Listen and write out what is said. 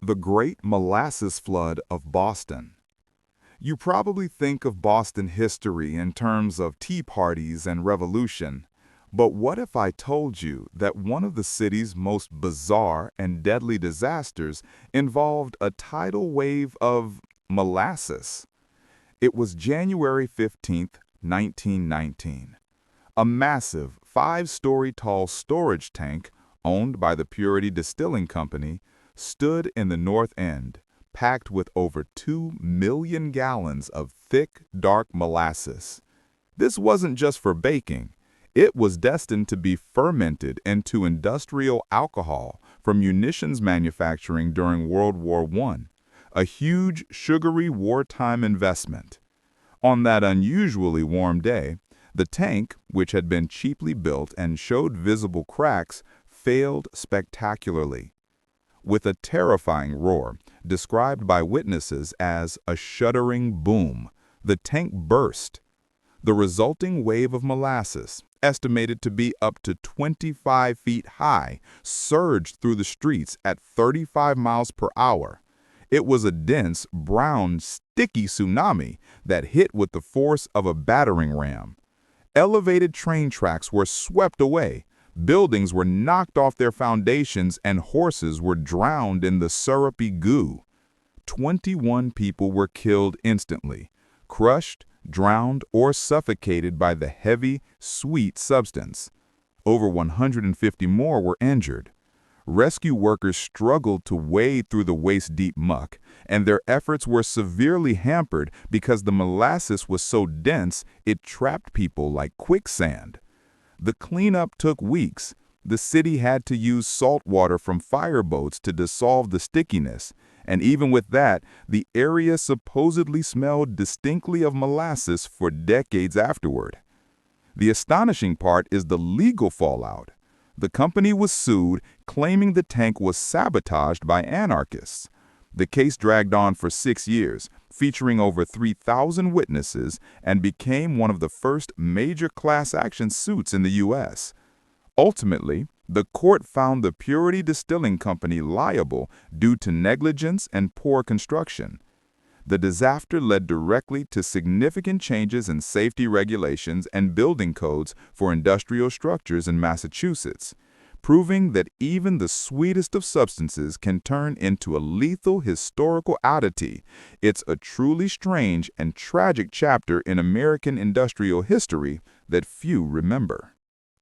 The Great Molasses Flood of Boston. You probably think of Boston history in terms of tea parties and revolution, but what if I told you that one of the city's most bizarre and deadly disasters involved a tidal wave of molasses? It was January 15th, 1919. A massive, five-story tall storage tank owned by the Purity Distilling Company stood in the North End, packed with over 2 million gallons of thick, dark molasses. This wasn't just for baking. It was destined to be fermented into industrial alcohol for munitions manufacturing during World War I, a huge, sugary wartime investment. On that unusually warm day, the tank, which had been cheaply built and showed visible cracks, failed spectacularly. With a terrifying roar, described by witnesses as a shuddering boom, the tank burst. The resulting wave of molasses, estimated to be up to 25 feet high, surged through the streets at 35 miles per hour. It was a dense, brown, sticky tsunami that hit with the force of a battering ram. Elevated train tracks were swept away, buildings were knocked off their foundations, and horses were drowned in the syrupy goo. 21 people were killed instantly, crushed, drowned, or suffocated by the heavy, sweet substance. Over 150 more were injured. Rescue workers struggled to wade through the waist-deep muck, and their efforts were severely hampered because the molasses was so dense it trapped people like quicksand. The cleanup took weeks. The city had to use salt water from fireboats to dissolve the stickiness, and even with that, the area supposedly smelled distinctly of molasses for decades afterward. The astonishing part is the legal fallout. The company was sued, claiming the tank was sabotaged by anarchists. The case dragged on for 6 years, featuring over 3,000 witnesses, and became one of the first major class action suits in the U.S. Ultimately, the court found the Purity Distilling Company liable due to negligence and poor construction. The disaster led directly to significant changes in safety regulations and building codes for industrial structures in Massachusetts, proving that even the sweetest of substances can turn into a lethal historical oddity. It's a truly strange and tragic chapter in American industrial history that few remember.